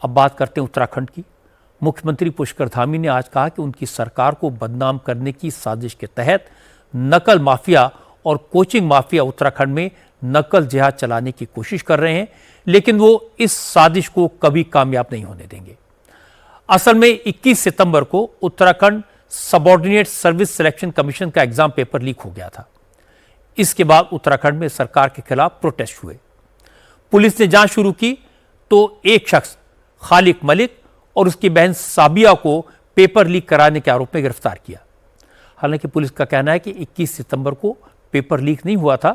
अब बात करते हैं उत्तराखंड की। मुख्यमंत्री पुष्कर धामी ने आज कहा कि उनकी सरकार को बदनाम करने की साजिश के तहत नकल माफिया और कोचिंग माफिया उत्तराखंड में नकल जिहाद चलाने की कोशिश कर रहे हैं, लेकिन वो इस साजिश को कभी कामयाब नहीं होने देंगे। असल में 21 सितंबर को Uttarakhand subordinate service selection commission का एग्जाम पेपर लीक हो गया था। इसके बाद उत्तराखंड में सरकार के खिलाफ प्रोटेस्ट हुए। पुलिस ने जांच शुरू की तो एक शख्स खालिक मलिक और उसकी बहन साबिया को पेपर लीक कराने के आरोप में गिरफ्तार किया। हालांकि पुलिस का कहना है कि 21 सितंबर को पेपर लीक नहीं हुआ था।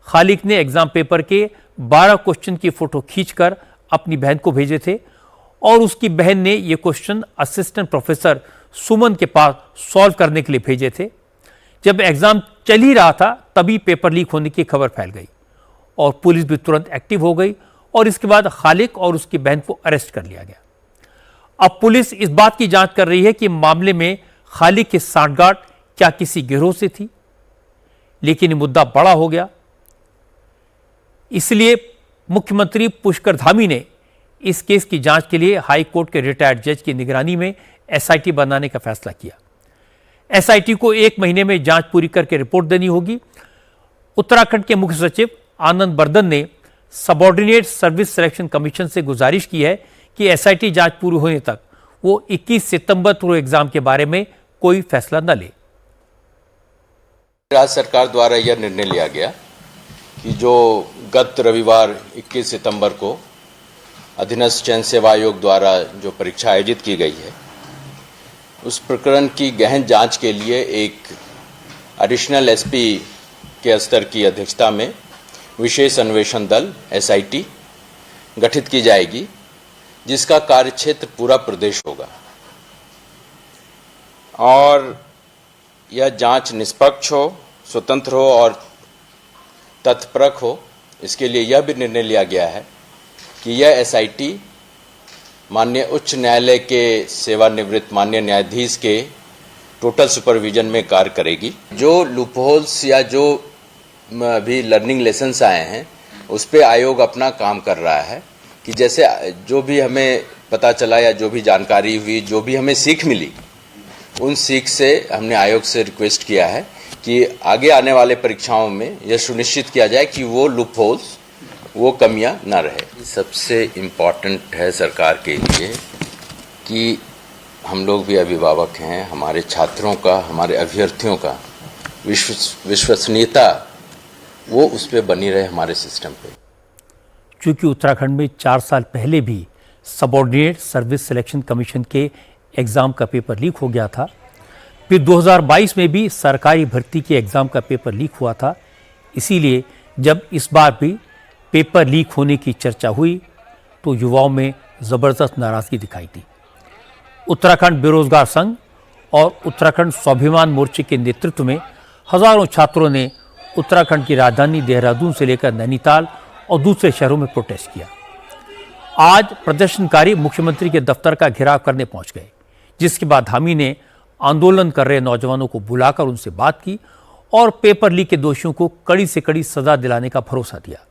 खालिक ने एग्जाम पेपर के 12 क्वेश्चन की फोटो खींचकर अपनी बहन को भेजे थे और उसकी बहन ने ये क्वेश्चन असिस्टेंट प्रोफेसर सुमन के पास सॉल्व करने के लिए भेजे थे। जब एग्जाम चल ही रहा था तभी पेपर लीक होने की खबर फैल गई और पुलिस भी तुरंत एक्टिव हो गई और इसके बाद खालिक और उसकी बहन को अरेस्ट कर लिया गया। अब पुलिस इस बात की जांच कर रही है कि मामले में खालिक की सांठगांठ क्या किसी गिरोह से थी, लेकिन ये मुद्दा बड़ा हो गया। इसलिए मुख्यमंत्री पुष्कर धामी ने इस केस की जांच के लिए हाई कोर्ट के रिटायर्ड जज की निगरानी में एसआईटी बनाने का फैसला किया। एसआईटी को 1 महीने में जांच पूरी करके रिपोर्ट देनी होगी। उत्तराखंड के मुख्य सचिव आनंद बर्धन ने सबऑर्डिनेट सर्विस सिलेक्शन कमीशन से गुजारिश की है कि एसआईटी जांच पूरी होने तक वो 21 सितंबर पूर्व एग्जाम के बारे में कोई फैसला न ले। राज्य सरकार द्वारा यह निर्णय लिया गया कि जो गत रविवार 21 सितंबर को अधीनस्थ चयन सेवा आयोग द्वारा जो परीक्षा आयोजित की गई है, उस प्रकरण की गहन जांच के लिए एक एडिशनल एसपी के स्तर की अध्यक्षता में विशेष अन्वेषण दल एसआईटी गठित की जाएगी, जिसका कार्यक्षेत्र पूरा प्रदेश होगा और यह जांच निष्पक्ष हो, स्वतंत्र हो और तथ्यपरक हो। इसके लिए यह भी निर्णय लिया गया है कि यह एसआईटी माननीय उच्च न्यायालय के सेवानिवृत्त माननीय न्यायाधीश के टोटल सुपरविजन में कार्य करेगी। जो लूपहोल्स या जो भी लर्निंग लेसन्स आए हैं उस पे आयोग अपना काम कर रहा है कि जैसे जो भी हमें पता चला या जो भी जानकारी हुई, जो भी हमें सीख मिली, उन सीख से हमने आयोग से रिक्वेस्ट किया है कि आगे आने वाले परीक्षाओं में यह सुनिश्चित किया जाए कि वो लूपहोल्स, वो कमियां ना रहे। सबसे इम्पॉर्टेंट है सरकार के लिए कि हम लोग भी अभिभावक हैं, हमारे छात्रों का, हमारे अभ्यर्थियों का विश्वसनीयता वो उस पर बनी रहे हमारे सिस्टम पे। चूंकि उत्तराखंड में 4 साल पहले भी सबऑर्डिनेट सर्विस सिलेक्शन कमीशन के एग्जाम का पेपर लीक हो गया था, फिर 2022 में भी सरकारी भर्ती के एग्जाम का पेपर लीक हुआ था। इसीलिए जब इस बार भी पेपर लीक होने की चर्चा हुई तो युवाओं में जबरदस्त नाराजगी दिखाई दी। उत्तराखंड बेरोजगार संघ और उत्तराखंड स्वाभिमान मोर्चे के नेतृत्व में हजारों छात्रों ने उत्तराखंड की राजधानी देहरादून से लेकर नैनीताल और दूसरे शहरों में प्रोटेस्ट किया। आज प्रदर्शनकारी मुख्यमंत्री के दफ्तर का घेराव करने पहुंच गए, जिसके बाद धामी ने आंदोलन कर रहे नौजवानों को बुलाकर उनसे बात की और पेपर लीक के दोषियों को कड़ी से कड़ी सजा दिलाने का भरोसा दिया।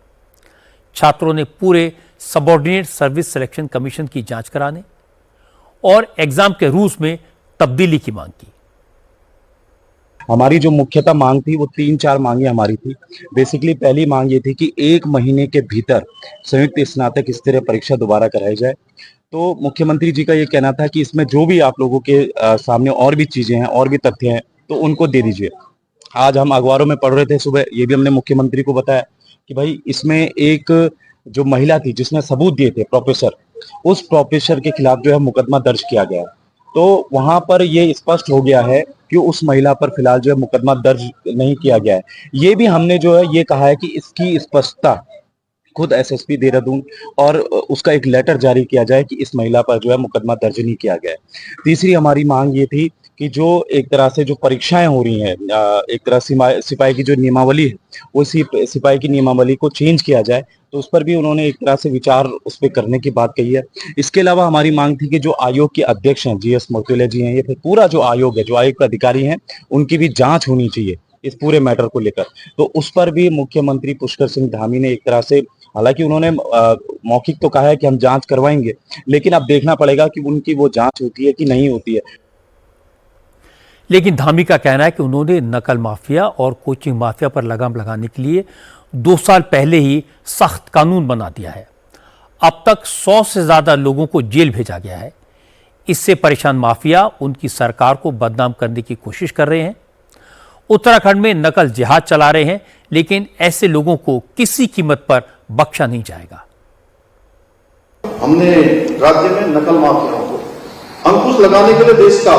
छात्रों ने पूरे सबऑर्डिनेट सर्विस सिलेक्शन कमीशन की जांच कराने और एग्जाम के रूल्स में तब्दीली की मांग की। हमारी जो मुख्यतः मांग थी वो 3-4 मांगे हमारी थी। बेसिकली पहली मांग ये थी कि 1 महीने के भीतर संयुक्त स्नातक स्तरीय परीक्षा दोबारा कराई जाए। तो मुख्यमंत्री जी का ये कहना था कि इसमें जो भी आप लोगों के सामने और भी चीजें हैं और भी तथ्य हैं तो उनको दे दीजिए। आज हम अखबारों में पढ़ रहे थे सुबह, ये भी हमने मुख्यमंत्री को बताया कि भाई इसमें एक जो महिला थी जिसने सबूत दिए थे प्रोफेसर, उस प्रोफेसर के खिलाफ जो है मुकदमा दर्ज किया गया। तो वहां पर ये स्पष्ट हो गया है कि उस महिला पर फिलहाल जो है मुकदमा दर्ज नहीं किया गया है। ये भी हमने जो है ये कहा है कि इसकी स्पष्टता खुद एसएसपी देहरादून और उसका एक लेटर जारी किया जाए कि इस महिला पर जो है मुकदमा दर्ज नहीं किया गया है। तीसरी हमारी मांग ये थी कि जो एक तरह से जो परीक्षाएं हो रही हैं, एक तरह सिपाही की जो नियमावली है उसी सिपाही की नियमावली को चेंज किया जाए, तो उस पर भी उन्होंने एक तरह से विचार उस पर करने की बात कही है। इसके अलावा हमारी मांग थी कि जो आयोग के अध्यक्ष हैं जीएस मौर्तुले जी हैं, ये फिर पूरा जो आयोग है, जो आयोग के अधिकारी हैं, उनकी भी जांच होनी चाहिए इस पूरे मैटर को लेकर। तो उस पर भी मुख्यमंत्री पुष्कर सिंह धामी ने एक तरह से हालांकि उन्होंने मौखिक तो कहा है कि हम जांच करवाएंगे, लेकिन अब देखना पड़ेगा कि उनकी वो जांच होती है कि नहीं होती है। लेकिन धामी का कहना है कि उन्होंने नकल माफिया और कोचिंग माफिया पर लगाम लगाने के लिए 2 साल पहले ही सख्त कानून बना दिया है। अब तक 100 से ज्यादा लोगों को जेल भेजा गया है। इससे परेशान माफिया उनकी सरकार को बदनाम करने की कोशिश कर रहे हैं। उत्तराखंड में नकल जिहाद चला रहे हैं, लेकिन ऐसे लोगों को किसी कीमत पर बख्शा नहीं जाएगा। हमने राज्य में नकल माफियाओं को अंकुश लगाने के लिए देश का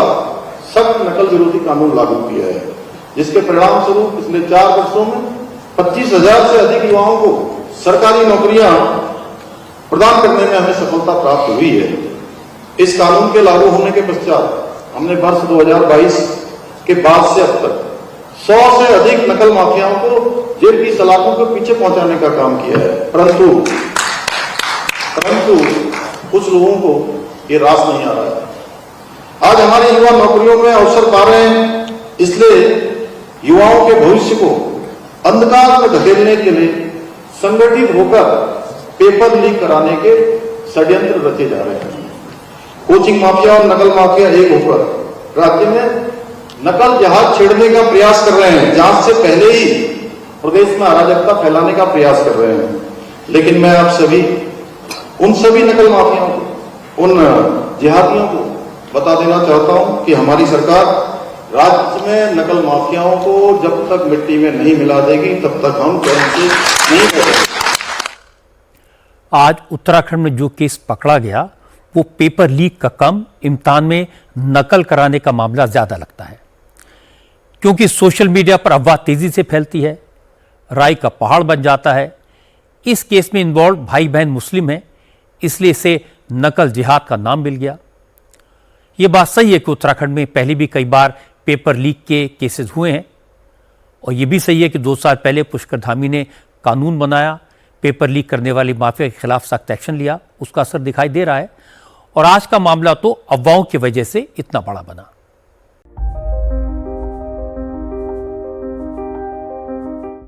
सख्त नकल विरोधी कानून लागू किया है, जिसके परिणाम स्वरूप पिछले 4 वर्षों में 25,000 से अधिक युवाओं को सरकारी नौकरियां प्रदान करने में हमें सफलता प्राप्त हुई है। इस कानून के लागू होने के पश्चात हमने वर्ष 2022 के बाद से अब तक 100 से अधिक नकल माफियाओं को जेल की सलाखों के पीछे पहुंचाने का काम किया है, परंतु कुछ लोगों को ये रास नहीं आ रहा है। आज हमारे युवा नौकरियों में अवसर पा रहे हैं, इसलिए युवाओं के भविष्य को अंधकार में धकेलने के लिए संगठित होकर पेपर लीक कराने के षड्यंत्र रचे जा रहे हैं। कोचिंग माफिया और नकल माफिया एक होकर राज्य में नकल जहाज छेड़ने का प्रयास कर रहे हैं, जांच से पहले ही प्रदेश में अराजकता फैलाने का प्रयास कर रहे हैं। लेकिन मैं आप सभी उन सभी नकल माफियाओं को, उन जिहादियों को बता देना चाहता हूं कि हमारी सरकार राज्य में नकल माफियाओं को जब तक मिट्टी में नहीं मिला देगी तब तक हम कैंसिल नहीं करेंगे। आज उत्तराखंड में जो केस पकड़ा गया वो पेपर लीक का कम, इम्तिहान में नकल कराने का मामला ज्यादा लगता है, क्योंकि सोशल मीडिया पर अफवाह तेजी से फैलती है, राय का पहाड़ बन जाता है। इस केस में इन्वॉल्व भाई बहन मुस्लिम हैं, इसलिए इसे नकल जिहाद का नाम मिल गया। यह बात सही है कि उत्तराखंड में पहले भी कई बार पेपर लीक के केसेस हुए हैं, और यह भी सही है कि 2 साल पहले पुष्कर धामी ने कानून बनाया, पेपर लीक करने वाली माफिया के खिलाफ सख्त एक्शन लिया, उसका असर दिखाई दे रहा है। और आज का मामला तो अफवाहों की वजह से इतना बड़ा बना।